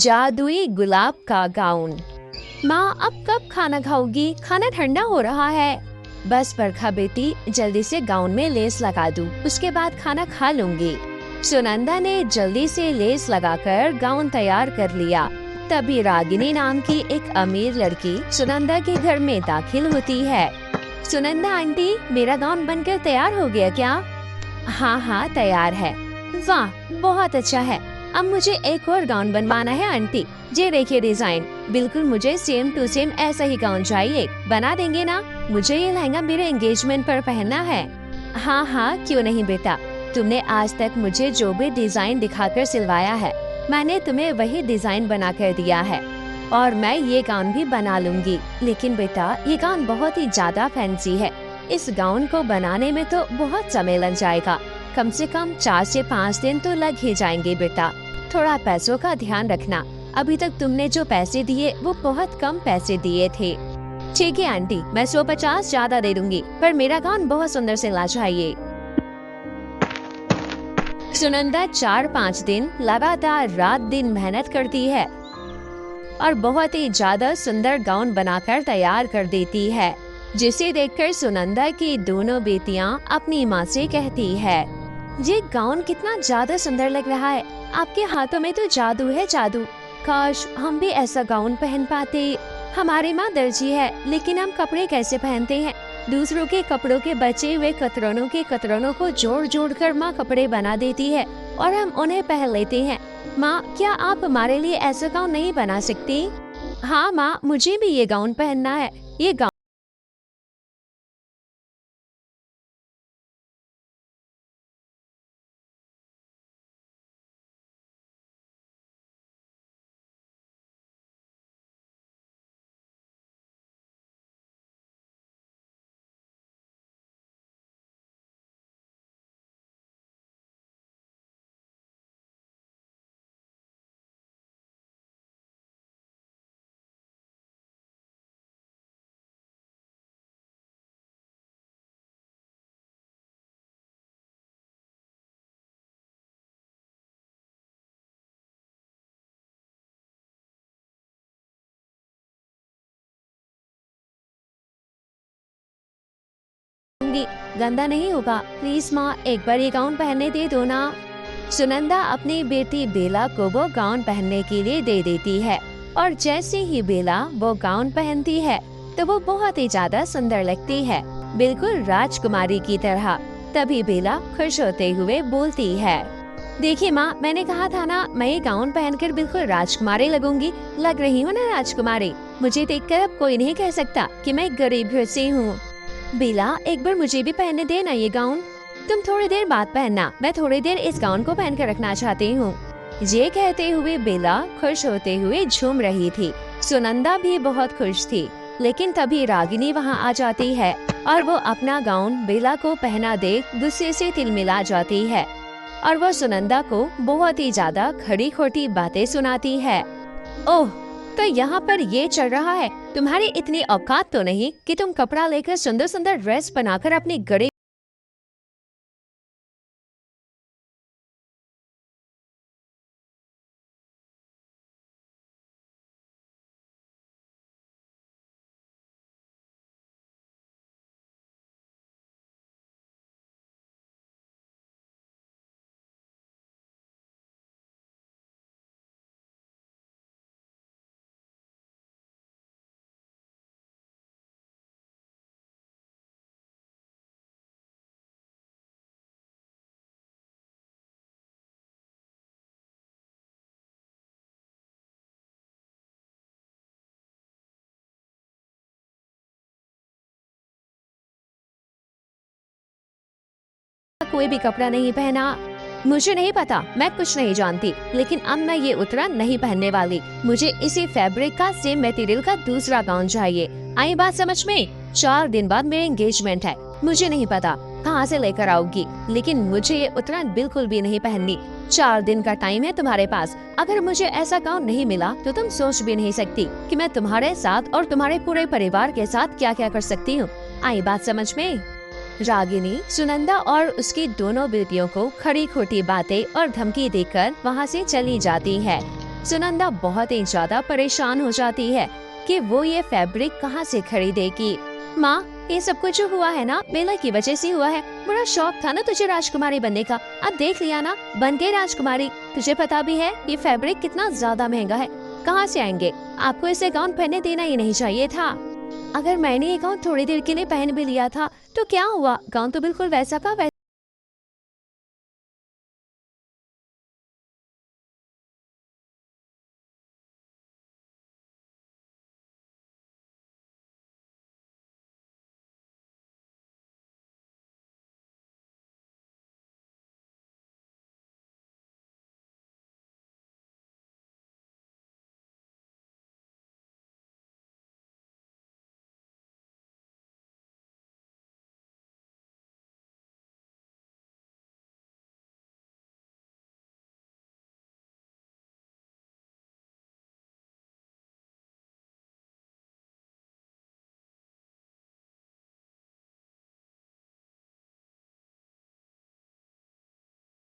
जादुई गुलाब का गाउन। माँ अब कब खाना खाओगी? खाना ठंडा हो रहा है। बस बरखा बेटी, जल्दी से गाउन में लेस लगा दूं, उसके बाद खाना खा लूंगी। सुनंदा ने जल्दी से लेस लगाकर गाउन तैयार कर लिया। तभी रागिनी नाम की एक अमीर लड़की सुनंदा के घर में दाखिल होती है। सुनंदा आंटी, मेरा गाउन बनकर तैयार हो गया क्या? हाँ हाँ, तैयार है। वाह, बहुत अच्छा है। अब मुझे एक और गाउन बनवाना है आंटी। ये देखिए डिजाइन, बिल्कुल मुझे सेम टू सेम ऐसा ही गाउन चाहिए। बना देंगे ना? मुझे ये लहंगा मेरे एंगेजमेंट पर पहनना है। हाँ हाँ, क्यों नहीं बेटा। तुमने आज तक मुझे जो भी डिजाइन दिखाकर सिलवाया है, मैंने तुम्हें वही डिजाइन बना कर दिया है। और मैं ये गाउन भी बना लूंगी। लेकिन बेटा, ये गाउन बहुत ही ज्यादा फैंसी है। इस गाउन को बनाने में तो बहुत समय लग जाएगा। कम से कम 4 से 5 दिन तो लग ही जाएंगे बेटा। थोड़ा पैसों का ध्यान रखना। अभी तक तुमने जो पैसे दिए वो बहुत कम पैसे दिए थे। ठीक है आंटी, मैं 150 ज्यादा दे दूंगी, पर मेरा गाउन बहुत सुंदर सिलना चाहिए। सुनंदा 4-5 दिन लगातार रात दिन मेहनत करती है और बहुत ही ज्यादा सुंदर गाउन बनाकर तैयार कर देती है, जिसे देखकर सुनंदा की दोनों बेटियां अपनी माँ से कहती है, ये गाउन कितना ज्यादा सुंदर लग रहा है। आपके हाथों में तो जादू है, जादू। काश हम भी ऐसा गाउन पहन पाते। हमारी माँ दर्जी है, लेकिन हम कपड़े कैसे पहनते हैं? दूसरों के कपड़ों के बचे हुए कतरनों को जोड़ जोड़ कर माँ कपड़े बना देती है और हम उन्हें पहन लेते हैं। माँ, क्या आप हमारे लिए ऐसा गाउन नहीं बना सकती? हाँ माँ, मुझे भी ये गाउन पहनना है। ये गाउन गंदा नहीं होगा। प्लीज माँ, एक बार ये गाउन पहनने दे दो ना। सुनंदा अपनी बेटी बेला को वो गाउन पहनने के लिए दे देती है और जैसे ही बेला वो गाउन पहनती है तो वो बहुत ही ज्यादा सुंदर लगती है, बिल्कुल राजकुमारी की तरह। तभी बेला खुश होते हुए बोलती है, देखिए माँ, मैंने कहा था ना, मैं ये गाउन पहनकर बिल्कुल राजकुमारी लगूंगी। लग रही हूँ ना राजकुमारी। मुझे देखकर अब कोई नहीं कह सकता कि मैं गरीब घर से हूँ। बेला, एक बार मुझे भी पहनने देना ये गाउन। तुम थोड़ी देर बाद पहनना, मैं थोड़ी देर इस गाउन को पहन कर रखना चाहती हूँ। ये कहते हुए बेला खुश होते हुए झूम रही थी। सुनंदा भी बहुत खुश थी, लेकिन तभी रागिनी वहाँ आ जाती है और वो अपना गाउन बेला को पहना देख गुस्से से तिलमिला जाती है और वो सुनंदा को बहुत ही ज्यादा खड़ी खोटी बातें सुनाती है। ओह, तो यहाँ पर ये चल रहा है। तुम्हारी इतनी औकात तो नहीं कि तुम कपड़ा लेकर सुंदर सुंदर ड्रेस बनाकर अपनी गरीब कोई भी कपड़ा नहीं पहना। मुझे नहीं पता, मैं कुछ नहीं जानती, लेकिन अब मैं ये उतरा नहीं पहनने वाली। मुझे इसी फैब्रिक का सेम मटेरियल का दूसरा गाउन चाहिए। आई बात समझ में? 4 दिन बाद मेरी एंगेजमेंट है। मुझे नहीं पता कहाँ से लेकर आओगी, लेकिन मुझे ये उतरा बिल्कुल भी नहीं पहननी। 4 दिन का टाइम है तुम्हारे पास। अगर मुझे ऐसा गाउन नहीं मिला तो तुम सोच भी नहीं सकती कि मैं तुम्हारे साथ और तुम्हारे पूरे परिवार के साथ क्या क्या कर सकती हूँ। आई बात समझ में? रागिनी सुनंदा और उसकी दोनों बेटियों को खड़ी खोटी बातें और धमकी देकर वहाँ से चली जाती है सुनंदा बहुत ही ज्यादा परेशान हो जाती है कि वो ये फैब्रिक कहाँ से खरीदेगी। माँ, ये सब कुछ जो हुआ है ना, बेला की वजह से हुआ है। बड़ा शौक था ना तुझे राजकुमारी बनने का, अब देख लिया ना, बन गई राजकुमारी। तुझे पता भी है ये फैब्रिक कितना ज्यादा महंगा है, कहाँ से आएंगे? आपको इसे गाउन पहनने देना ही नहीं चाहिए था। अगर मैंने ये गाउन थोड़ी देर के लिए पहन भी लिया था तो क्या हुआ? गाउन तो बिल्कुल वैसा का वैसा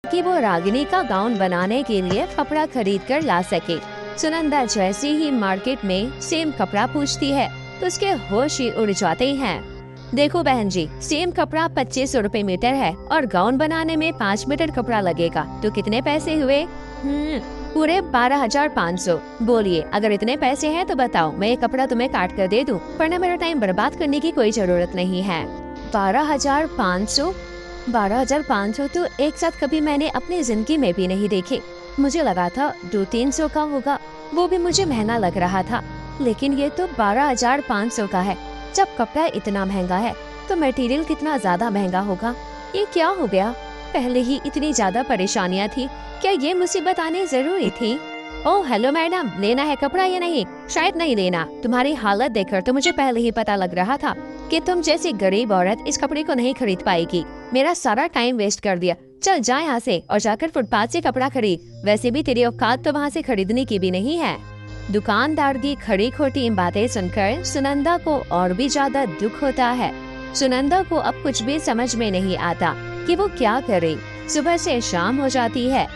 कि वो रागिनी का गाउन बनाने के लिए कपड़ा खरीद कर ला सके। सुनंदा जैसे ही मार्केट में सेम कपड़ा पूछती है तो उसके होश ही उड़ जाते हैं। देखो बहन जी, सेम कपड़ा 2500 रुपए मीटर है और गाउन बनाने में 5 मीटर कपड़ा लगेगा, तो कितने पैसे हुए? पूरे 12,500। बोलिए, अगर इतने पैसे हैं तो बताओ, मैं ये कपड़ा तुम्हें काट कर दे दूं, वरना मेरा टाइम बर्बाद करने की कोई जरूरत नहीं है। 12,500? 12,500 तो एक साथ कभी मैंने अपनी जिंदगी में भी नहीं देखे। मुझे लगा था 200-300 का होगा, वो भी मुझे महंगा लग रहा था, लेकिन ये तो 12,500 का है। जब कपड़ा इतना महंगा है तो मटेरियल कितना ज्यादा महंगा होगा। ये क्या हो गया? पहले ही इतनी ज्यादा परेशानियां थी, क्या ये मुसीबत आनी जरूरी थी? ओह हेलो मैडम, लेना है कपड़ा या नहीं? शायद नहीं लेना। तुम्हारी हालत देखकर तो मुझे पहले ही पता लग रहा था कि तुम जैसी गरीब औरत इस कपड़े को नहीं खरीद पाएगी। मेरा सारा टाइम वेस्ट कर दिया। चल जा यहाँ से और जाकर फुटपाथ से कपड़ा खरीद। वैसे भी तेरी औकात तो वहाँ से खरीदने की भी नहीं है। दुकानदार की खड़ी खोटी बातें सुनकर सुनंदा को और भी ज्यादा दुख होता है। सुनंदा को अब कुछ भी समझ में नहीं आता कि वो क्या करे। सुबह से शाम हो जाती है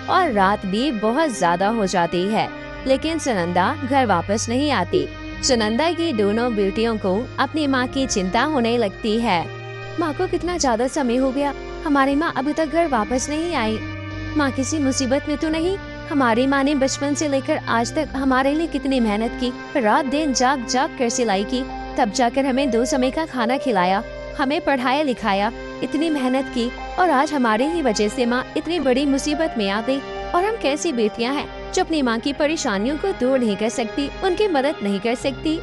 और रात भी बहुत ज्यादा हो जाती है, लेकिन सुनंदा घर वापस नहीं आती। सुनंदा की दोनों बेटियों को अपनी माँ की चिंता होने लगती है। माँ को कितना ज्यादा समय हो गया, हमारी माँ अभी तक घर वापस नहीं आई। माँ किसी मुसीबत में तो नहीं? हमारी माँ ने बचपन से लेकर आज तक हमारे लिए कितनी मेहनत की, रात दिन जाग जाग कर सिलाई की, तब जाकर हमें 2 समय का खाना खिलाया, हमें पढ़ाया लिखाया, इतनी मेहनत की, और आज हमारे ही वजह से माँ इतनी बड़ी मुसीबत में आ गई। और हम कैसी बेटियां हैं जो अपनी माँ की परेशानियों को दूर नहीं कर सकती, उनकी मदद नहीं कर सकती।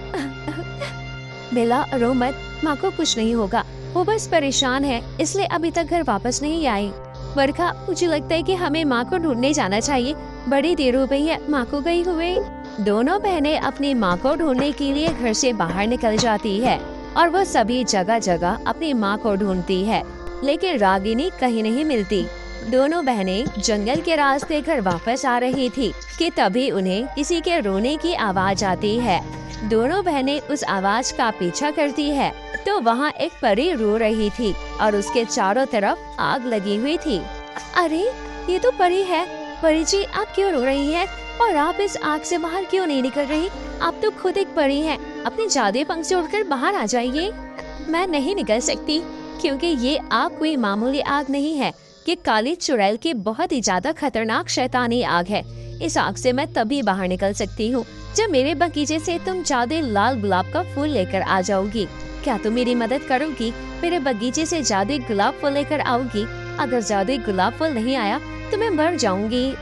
बेला रो मत, माँ को कुछ नहीं होगा, वो बस परेशान है, इसलिए अभी तक घर वापस नहीं आई। वर्षा, मुझे लगता है कि हमें माँ को ढूंढने जाना चाहिए, बड़ी देर हो गई है माँ को गई हुए। दोनों बहनें अपनी माँ को ढूंढने के लिए घर से बाहर निकल जाती है और वो सभी जगह जगह अपनी माँ को ढूंढती है, लेकिन रागिनी कहीं नहीं मिलती। दोनों बहनें जंगल के रास्ते घर वापस आ रही थी कि तभी उन्हें किसी के रोने की आवाज आती है। दोनों बहनें उस आवाज का पीछा करती है तो वहाँ एक परी रो रही थी और उसके चारों तरफ आग लगी हुई थी। अरे ये तो परी है। परी जी, आप क्यों रो रही हैं? और आप इस आग से बाहर क्यों नहीं निकल रही? आप तो खुद एक परी हैं, अपने जादुई पंख से उड़कर बाहर आ जाइए। मैं नहीं निकल सकती क्योंकि ये आग कोई मामूली आग नहीं है, ये काली चुड़ैल की बहुत ही ज्यादा खतरनाक शैतानी आग है। इस आग से मैं तभी बाहर निकल सकती हूँ जब मेरे बगीचे से तुम जादुई लाल गुलाब का फूल लेकर आ जाओगी। क्या तुम मेरी मदद करोगी? मेरे बगीचे से जादुई गुलाब फूल लेकर आओगी? अगर जादुई गुलाब फूल नहीं आया तो मैं मर जाऊंगी।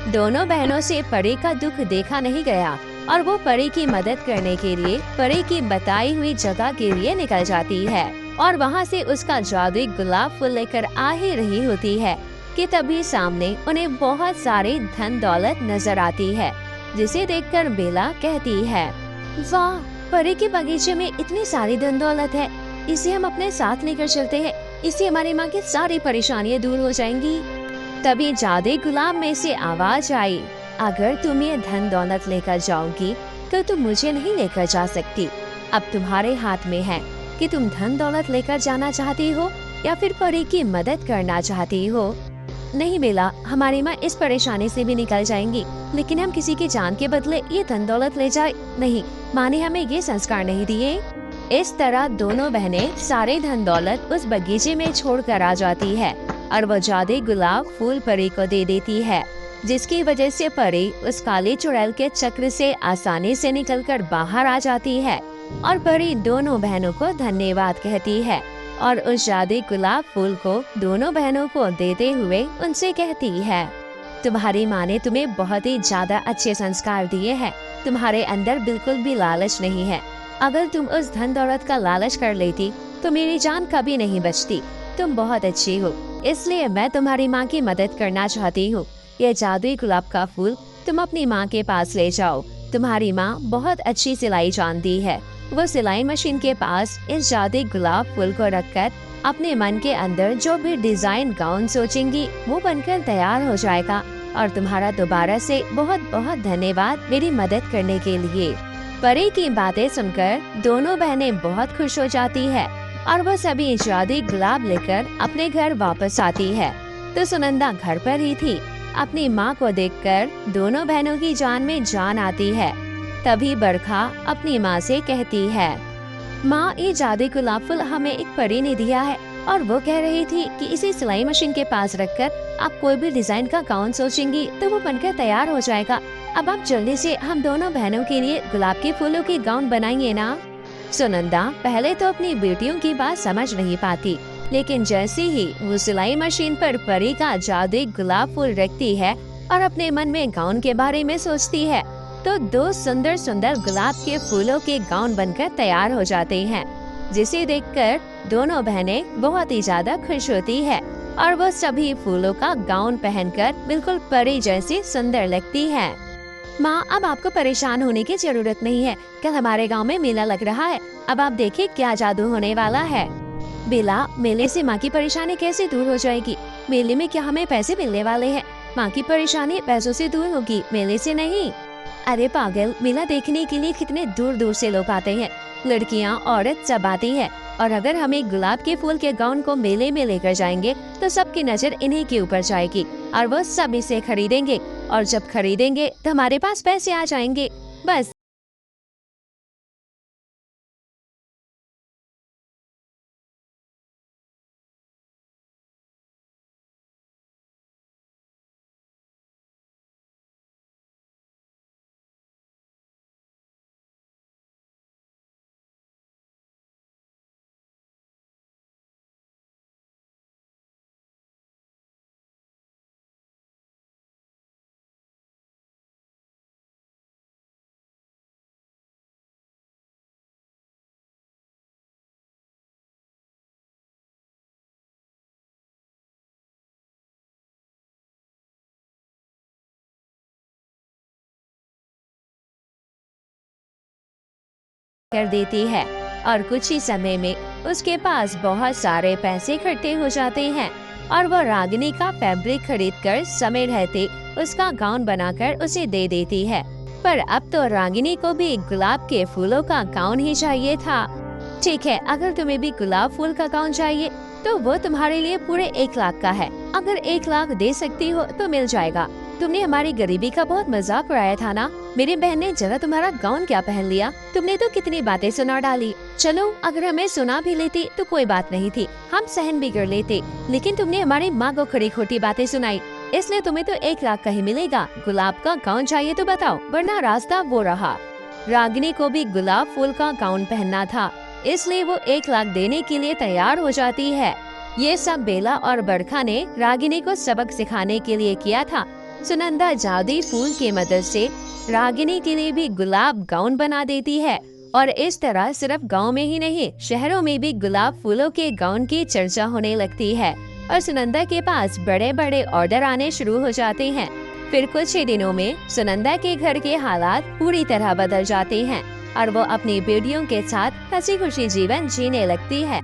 दोनों बहनों से परी का दुख देखा नहीं गया और वो परी की मदद करने के लिए परी की बताई हुई जगह के लिए निकल जाती है और वहाँ से उसका जादुई गुलाब फूल लेकर आ ही रही होती है कि तभी सामने उन्हें बहुत सारे धन दौलत नजर आती है, जिसे देखकर बेला कहती है, वाह, परी के बगीचे में इतनी सारी धन दौलत है, इसे हम अपने साथ लेकर चलते हैं, इससे हमारी माँ की सारी परेशानियाँ दूर हो जाएंगी। तभी जादुई गुलाब में से आवाज आई, अगर तुम ये धन दौलत लेकर जाओगी तो तुम मुझे नहीं लेकर जा सकती। अब तुम्हारे हाथ में है कि तुम धन दौलत लेकर जाना चाहती हो या फिर परी की मदद करना चाहती हो। नहीं बेला, हमारी माँ इस परेशानी से भी निकल जाएंगी, लेकिन हम किसी की जान के बदले ये धन दौलत ले जाए नहीं, माँ ने हमें ये संस्कार नहीं दिए। इस तरह दोनों बहनें सारे धन दौलत उस बगीचे में छोड़कर आ जाती है और वो जादुई गुलाब फूल परी को दे देती है, जिसकी वजह से परी उस काले चुड़ैल के चक्र से आसानी से निकलकर बाहर आ जाती है और परी दोनों बहनों को धन्यवाद कहती है और उस जादुई गुलाब फूल को दोनों बहनों को देते हुए उनसे कहती है, तुम्हारी माँ ने तुम्हें बहुत ही ज्यादा अच्छे संस्कार दिए हैं। तुम्हारे अंदर बिल्कुल भी लालच नहीं है। अगर तुम उस धन दौलत का लालच कर लेती तो मेरी जान कभी नहीं बचती। तुम बहुत अच्छी हो, इसलिए मैं तुम्हारी माँ की मदद करना चाहती हूँ। ये जादुई गुलाब का फूल तुम अपनी माँ के पास ले जाओ। तुम्हारी माँ बहुत अच्छी सिलाई जानती है। वो सिलाई मशीन के पास इस जादुई गुलाब फूल को रखकर अपने मन के अंदर जो भी डिजाइन गाउन सोचेंगी वो बनकर तैयार हो जाएगा और तुम्हारा दोबारा से बहुत बहुत धन्यवाद मेरी मदद करने के लिए। परी की बातें सुनकर दोनों बहनें बहुत खुश हो जाती है और वो सभी जादुई गुलाब लेकर अपने घर वापस आती है। तो सुनंदा घर पर ही थी। अपनी माँ को देखकर दोनों बहनों की जान में जान आती है। तभी बरखा अपनी माँ से कहती है, माँ, ये जादुई गुलाब फूल हमें एक परी ने दिया है और वो कह रही थी कि इसे सिलाई मशीन के पास रखकर आप कोई भी डिजाइन का गाउन सोचेंगी तो वो बनकर तैयार हो जाएगा। अब आप जल्दी से हम दोनों बहनों के लिए गुलाब के फूलों के गाउन बनाएंगे ना। सुनंदा पहले तो अपनी बेटियों की बात समझ नहीं पाती, लेकिन जैसे ही वो सिलाई मशीन पर परी का जादुई गुलाब फूल रखती है और अपने मन में गाउन के बारे में सोचती है तो दो सुंदर सुंदर गुलाब के फूलों के गाउन बनकर तैयार हो जाते हैं, जिसे देखकर दोनों बहनें बहुत ही ज्यादा खुश होती है और वो सभी फूलों का गाउन पहनकर बिल्कुल परी जैसी सुंदर लगती है। माँ, अब आपको परेशान होने की जरूरत नहीं है। कल हमारे गांव में मेला लग रहा है। अब आप देखिए क्या जादू होने वाला है। बेला, मेले से माँ की परेशानी कैसे दूर हो जाएगी? मेले में क्या हमें पैसे मिलने वाले हैं? माँ की परेशानी पैसों से दूर होगी, मेले से नहीं। अरे पागल, मेला देखने के लिए कितने दूर दूर से लोग आते हैं। लड़कियाँ, औरत सब आती है और अगर हम एक गुलाब के फूल के गाउन को मेले में लेकर जाएंगे तो सबकी नजर इन्हीं के ऊपर जाएगी और वो सब इसे खरीदेंगे और जब खरीदेंगे तो हमारे पास पैसे आ जाएंगे। बस कर देती है और कुछ ही समय में उसके पास बहुत सारे पैसे इकट्ठे हो जाते हैं और वो रागिनी का फैब्रिक खरीदकर समय रहते उसका गाउन बनाकर उसे दे देती है। पर अब तो रागिनी को भी गुलाब के फूलों का गाउन ही चाहिए था। ठीक है, अगर तुम्हें भी गुलाब फूल का गाउन चाहिए तो वो तुम्हारे लिए पूरे 1 लाख का है। अगर 1 लाख दे सकती हो तो मिल जाएगा। तुमने हमारी गरीबी का बहुत मजाक उड़ाया था ना। मेरी बहन ने जरा तुम्हारा गाउन क्या पहन लिया। तुमने तो कितनी बातें सुना डाली। चलो, अगर हमें सुना भी लेती तो कोई बात नहीं थी, हम सहन भी कर लेते, लेकिन तुमने हमारी माँ को खड़ी खोटी बातें सुनाई, इसलिए तुम्हें तो 1 लाख का ही मिलेगा। गुलाब का गाउन चाहिए तो बताओ, वरना रास्ता वो रहा। रागिनी को भी गुलाब फूल का गाउन पहनना था, इसलिए वो 1 लाख देने के लिए तैयार हो जाती है। ये सब बेला और बरखा ने रागिनी को सबक सिखाने के लिए किया था। सुनंदा जादुई फूल की मदद से रागिनी के लिए भी गुलाब गाउन बना देती है और इस तरह सिर्फ गांव में ही नहीं, शहरों में भी गुलाब फूलों के गाउन की चर्चा होने लगती है और सुनंदा के पास बड़े बड़े ऑर्डर आने शुरू हो जाते हैं। फिर कुछ ही दिनों में सुनंदा के घर के हालात पूरी तरह बदल जाते हैं और वो अपनी बेटियों के साथ हंसी खुशी जीवन जीने लगती है।